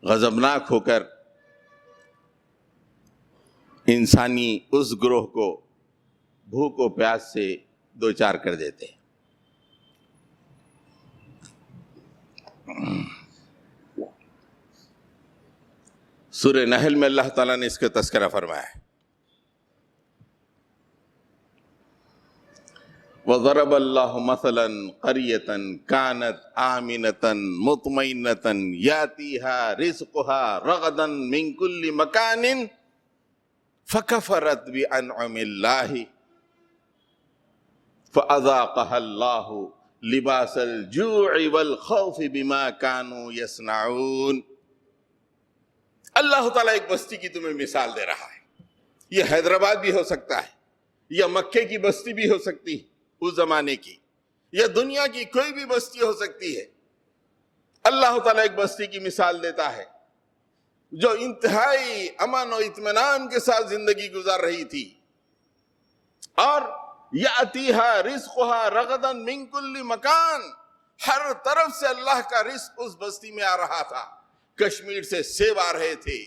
غضبناک ہو کر انسانی اس گروہ کو بھوک و پیاس سے دوچار کر دیتے ہیں۔ سورہ نحل میں اللہ تعالیٰ نے اس کا تذکرہ فرمایا ہے، وَضَرَبَ اللَّهُ مَثَلًا قَرْيَةً كَانَتْ آمِنَةً مُطْمَئِنَّةً يَأْتِيهَا رِزْقُهَا رَغَدًا مِنْ كُلِّ مَكَانٍ فَكَفَرَتْ بِأَنْعُمِ اللَّهِ فَأَذَاقَهَا اللَّهُ لِبَاسَ الْجُوعِ وَالْخَوْفِ بِمَا كَانُوا يَصْنَعُونَ۔ اللہ تعالیٰ ایک بستی کی تمہیں مثال دے رہا ہے۔ یہ حیدرآباد بھی ہو سکتا ہے، یا مکے کی بستی بھی ہو سکتی ہے اس زمانے کی، یا دنیا کی کوئی بھی بستی ہو سکتی ہے۔ اللہ تعالیٰ ایک بستی کی مثال دیتا ہے جو انتہائی امن و اطمینان کے ساتھ زندگی گزار رہی تھی، اور یاتیہا رزقہا رغدا من کل مکان، ہر طرف سے اللہ کا رزق اس بستی میں آ رہا تھا۔ کشمیر سے سیب آ رہے تھے،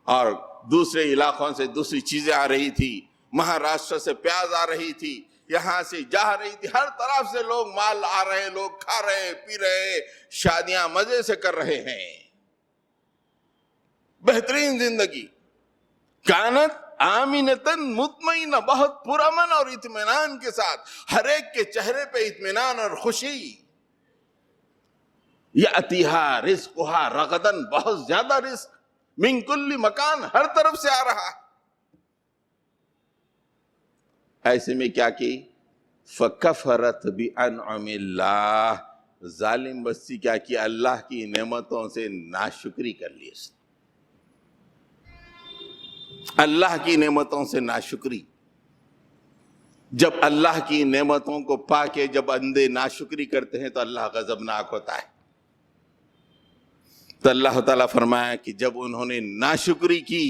اور دوسرے علاقوں سے دوسری چیزیں آ رہی تھی، مہاراشٹر سے پیاز آ رہی تھی، یہاں سے جا رہی تھی، ہر طرف سے لوگ مال آ رہے، لوگ کھا رہے، پی رہے، شادیاں مزے سے کر رہے ہیں، بہترین زندگی۔ کانت آمینتاً مطمئنہ، بہت پرامن اور اطمینان کے ساتھ، ہر ایک کے چہرے پہ اطمینان اور خوشی۔ یاتیہا رزقہا رغداً، بہت زیادہ رزق، من کل مکان، ہر طرف سے آ رہا۔ ایسے میں کیا کی؟ فَكَفَرَتْ بِأَنْعُمِ اللَّهِ، ظالم بستی کیا کی؟ اللہ کی نعمتوں سے ناشکری کر لی اس نے، اللہ کی نعمتوں سے ناشکری۔ جب اللہ کی نعمتوں کو پا کے جب بندے ناشکری کرتے ہیں تو اللہ غضبناک ہوتا ہے۔ تو اللہ تعالیٰ فرمایا کہ جب انہوں نے ناشکری کی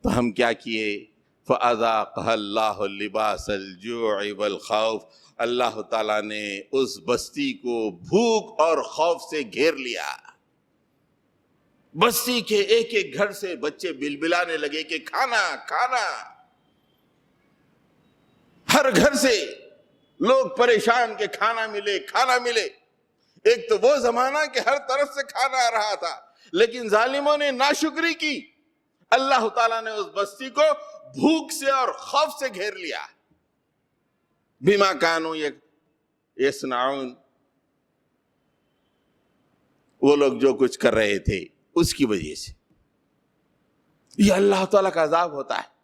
تو ہم کیا کیے؟ فَأَذَاقَهَا اللَّهُ لِبَاسَ الْجُوعِ وَالْخَوْفِ، اللہ تعالیٰ نے اس بستی کو بھوک اور خوف سے گھیر لیا۔ بستی کے ایک ایک گھر سے بچے بلبلانے لگے کہ کھانا کھانا، ہر گھر سے لوگ پریشان کہ کھانا ملے کھانا ملے۔ ایک تو وہ زمانہ کہ ہر طرف سے کھانا آ رہا تھا، لیکن ظالموں نے ناشکری کی، اللہ تعالیٰ نے اس بستی کو بھوک سے اور خوف سے گھیر لیا۔ بما کانوا یصنعون، وہ لوگ جو کچھ کر رہے تھے اس کی وجہ سے۔ یہ اللہ تعالیٰ کا عذاب ہوتا ہے۔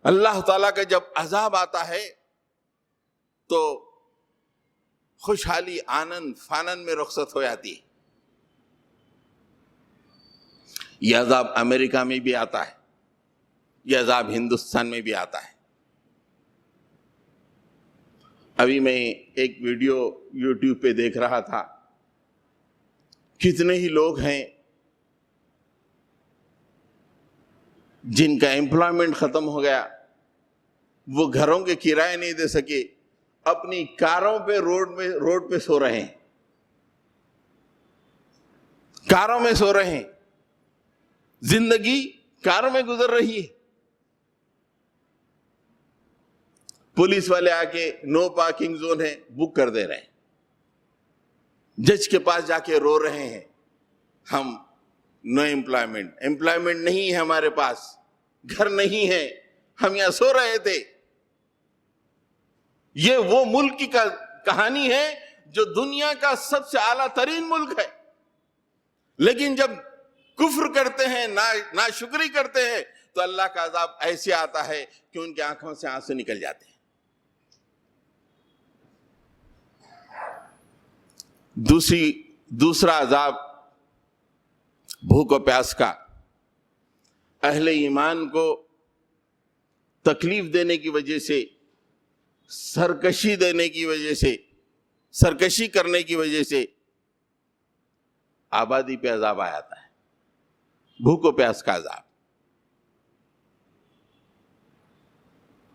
اللہ تعالیٰ کا جب عذاب آتا ہے تو خوشحالی آنند فانند میں رخصت ہو جاتی ہے۔ یہ عذاب امریکہ میں بھی آتا ہے، یہ عذاب ہندوستان میں بھی آتا ہے۔ ابھی میں ایک ویڈیو یوٹیوب پہ دیکھ رہا تھا، کتنے ہی لوگ ہیں جن کا ایمپلائمنٹ ختم ہو گیا، وہ گھروں کے کرائے نہیں دے سکے، اپنی کاروں پہ روڈ پہ سو رہے ہیں، کاروں میں سو رہے ہیں، زندگی کاروں میں گزر رہی ہے۔ پولیس والے آ کے نو پارکنگ زون ہے بک کر دے رہے ہیں، جج کے پاس جا کے رو رہے ہیں، ہم نو امپلائمنٹ نہیں ہے، ہمارے پاس گھر نہیں ہے، ہم یہاں سو رہے تھے۔ یہ وہ ملک کی کہانی ہے جو دنیا کا سب سے اعلیٰ ترین ملک ہے، لیکن جب کفر کرتے ہیں، ناشکری کرتے ہیں تو اللہ کا عذاب ایسے آتا ہے کہ ان کی آنکھوں سے آنسو نکل جاتے ہیں۔ دوسرا عذاب بھوک و پیاس کا، اہل ایمان کو تکلیف دینے کی وجہ سے، سرکشی دینے کی وجہ سے، سرکشی کرنے کی وجہ سے آبادی پہ عذاب آ جاتا ہے، بھوک و پیاس کا عذاب۔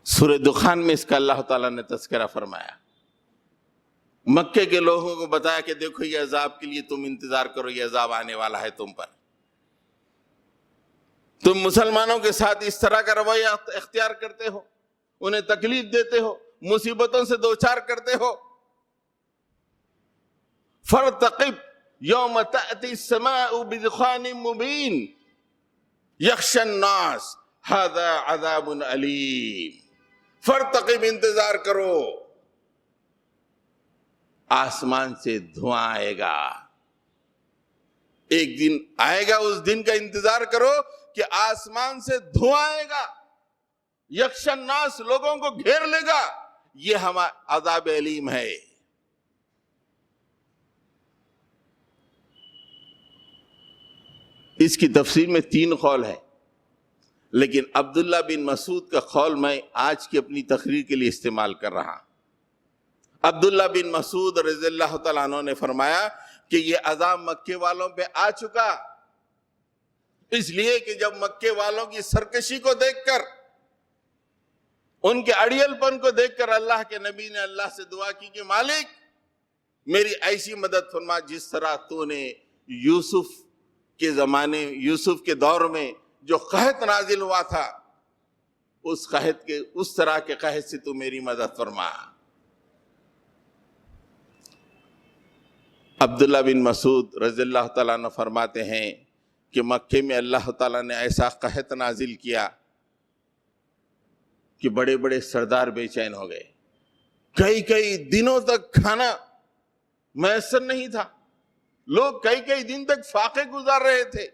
سورہ دخان میں اس کا اللہ تعالیٰ نے تذکرہ فرمایا، مکے کے لوگوں کو بتایا کہ دیکھو یہ عذاب کے لیے تم انتظار کرو، یہ عذاب آنے والا ہے تم پر، تم مسلمانوں کے ساتھ اس طرح کا رویہ اختیار کرتے ہو، انہیں تکلیف دیتے ہو، مصیبتوں سے دوچار کرتے ہو۔ فارتقب یوم تأتی السماء بدخان مبین یخشی الناس ھذا عذاب علیم۔ فارتقب، انتظار کرو، آسمان سے دھواں آئے گا، ایک دن آئے گا، اس دن کا انتظار کرو کہ آسمان سے دھواں آئے گا، یخشی الناس، لوگوں کو گھیر لے گا، یہ ہمارا عذاب علیم ہے۔ اس کی تفسیر میں 3 قول ہے، لیکن عبداللہ بن مسعود کا قول میں آج کی اپنی تقریر کے لیے استعمال کر رہا ہوں۔ عبداللہ بن مسعود رضی اللہ تعالیٰ عنہ نے فرمایا کہ یہ عذاب مکے والوں پہ آ چکا، اس لیے کہ جب مکے والوں کی سرکشی کو دیکھ کر، ان کے اڑیل پن کو دیکھ کر اللہ کے نبی نے اللہ سے دعا کی کہ مالک میری ایسی مدد فرما جس طرح تو نے یوسف کے زمانے، یوسف کے دور میں جو قحط نازل ہوا تھا، اس طرح کے قحط سے تو میری مدد فرما۔ عبداللہ بن مسعود رضی اللہ تعالیٰ عنہ فرماتے ہیں کہ مکے میں اللہ تعالیٰ نے ایسا قحط نازل کیا کہ بڑے بڑے سردار بے چین ہو گئے، کئی دنوں تک کھانا میسر نہیں تھا، لوگ کئی دن تک فاقے گزار رہے تھے،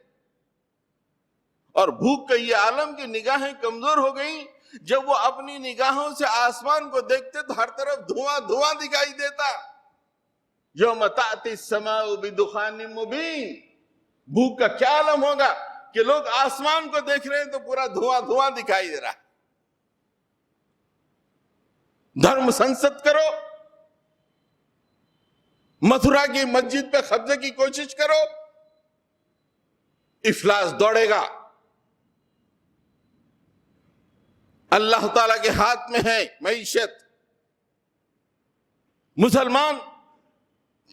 اور بھوک کا یہ عالم کی نگاہیں کمزور ہو گئیں. جب وہ اپنی نگاہوں سے آسمان کو دیکھتے تو ہر طرف دھواں دھواں دکھائی دیتا. یوم تأتی السماء بدخان مبین. بھوک کا کیا عالم ہوگا کہ لوگ آسمان کو دیکھ رہے ہیں تو پورا دھواں دھواں دکھائی دے رہا. دھرم سنست کرو، متھرا کی مسجد پہ قبضے کی کوشش کرو، افلاس دوڑے گا. اللہ تعالیٰ کے ہاتھ میں ہے معیشت. مسلمان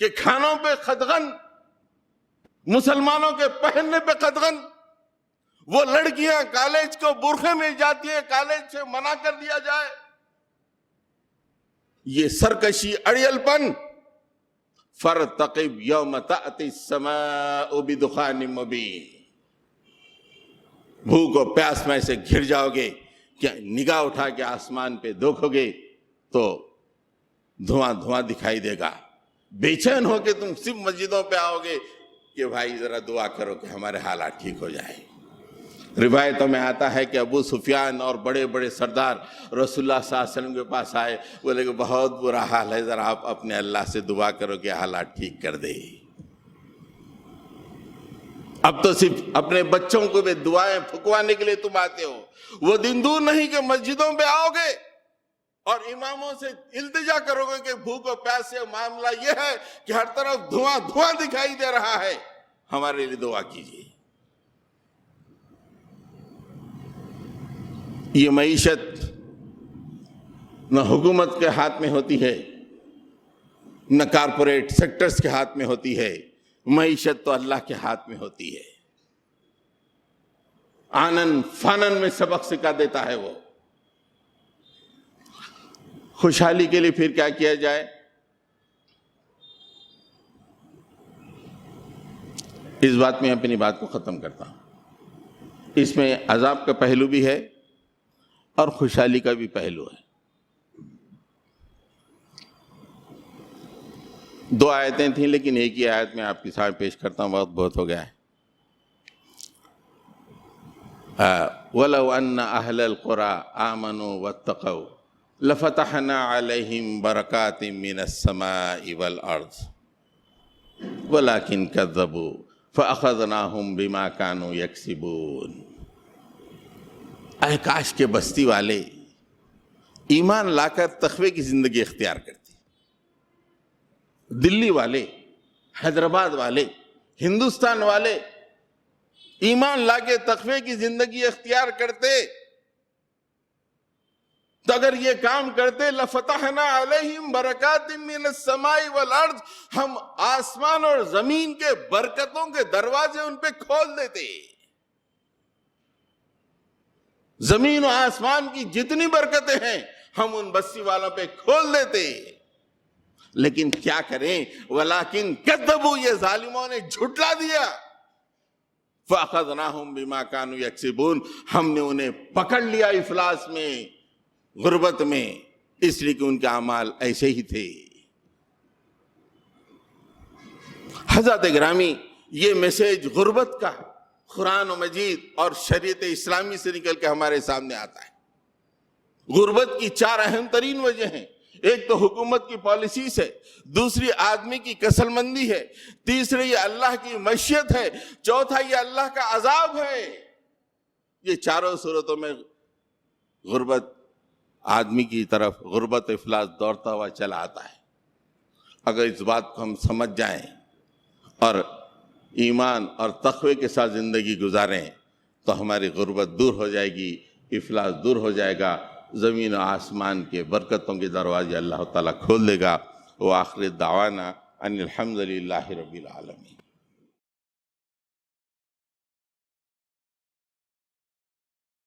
کے کھانوں پہ قدغن، مسلمانوں کے پہننے پہ قدغن. وہ لڑکیاں کالج کو برقعے میں جاتی ہیں، کالج سے منع کر دیا جائے. یہ سرکشی، اڑیل پن. فارتقب یوم تأتی السماء بدخان مبین. بھوک و پیاس میں سے گھر جاؤ گے کہ نگاہ اٹھا کے آسمان پہ دیکھو گے تو دھواں دھواں دکھائی دے گا. بے چین ہو کے تم صرف مسجدوں پہ آؤ گے کہ بھائی ذرا دعا کرو کہ ہمارے حالات ٹھیک ہو جائیں. روایتوں میں آتا ہے کہ ابو سفیان اور بڑے بڑے سردار رسول اللہ صلی اللہ علیہ وسلم کے پاس آئے، بولے کہ بہت برا حال ہے، ذرا آپ اپنے اللہ سے دعا کرو کہ حالات ٹھیک کر دے. اب تو صرف اپنے بچوں کو بھی دعائیں پھکوانے کے لیے تم آتے ہو. وہ دن دور نہیں کہ مسجدوں پہ آؤ گے اور اماموں سے التجا کرو گے کہ بھوک و پیاس سے معاملہ یہ ہے کہ ہر طرف دھواں دھواں دکھائی دے رہا ہے، ہمارے لیے دعا کیجیے. یہ معیشت نہ حکومت کے ہاتھ میں ہوتی ہے، نہ کارپوریٹ سیکٹرز کے ہاتھ میں ہوتی ہے. معیشت تو اللہ کے ہاتھ میں ہوتی ہے. آنن فانن میں سبق سکھا دیتا ہے وہ. خوشحالی کے لیے پھر کیا کیا جائے؟ اس بات میں اپنی بات کو ختم کرتا ہوں. اس میں عذاب کا پہلو بھی ہے اور خوشحالی کا بھی پہلو ہے. 2 آیتیں تھیں لیکن ایک ہی آیت میں آپ کے سامنے پیش کرتا ہوں، وقت بہت ہو گیا ہے. وَلَوْ أَنَّ أَهْلَ الْقُرَىٰ آمَنُوا وَاتَّقَوْا لَفَتَحْنَا عَلَيْهِمْ بَرَكَاتٍ مِّنَ السَّمَاءِ وَالْأَرْضِ وَلَكِنْ كَذَّبُوا فَأَخَذْنَاهُمْ بِمَا كَانُوا يَكْسِبُونَ. اے کاش کے بستی والے ایمان لا کر تقوی کی زندگی اختیار کرتے. دلی والے، حیدرآباد والے، ہندوستان والے ایمان لا کے تقوی کی زندگی اختیار کرتے تو اگر یہ کام کرتے لفتحنا علیہم برکات من السماء والارض، ہم آسمان اور زمین کے برکتوں کے دروازے ان پہ کھول دیتے. زمین و آسمان کی جتنی برکتیں ہیں ہم ان بستی والوں پہ کھول دیتے. لیکن کیا کریں؟ وَلَكِنْ كَذَّبُوا، یہ ظالموں نے جھٹلا دیا. فَأَخَذْنَاهُمْ بِمَا كَانُوا يَكْسِبُونَ، ہم نے انہیں پکڑ لیا افلاس میں، غربت میں، اس لیے کہ ان کے اعمال ایسے ہی تھے. حضرات گرامی، یہ میسج غربت کا قرآن و مجید اور شریعت اسلامی سے نکل کے ہمارے سامنے آتا ہے. غربت کی 4 اہم ترین وجہ ہیں. ایک تو حکومت کی پالیسیز ہے، دوسری آدمی کی کسل مندی ہے، تیسری یہ اللہ کی معیشت ہے، چوتھا یہ اللہ کا عذاب ہے. یہ چاروں صورتوں میں غربت آدمی کی طرف غربت افلاس دوڑتا ہوا چلا آتا ہے. اگر اس بات کو ہم سمجھ جائیں اور ایمان اور تقوی کے ساتھ زندگی گزاریں تو ہماری غربت دور ہو جائے گی، افلاس دور ہو جائے گا، زمین و آسمان کے برکتوں کے دروازے اللہ تعالیٰ کھول دے گا. وآخر دعوانا ان الحمد للہ رب العالمین.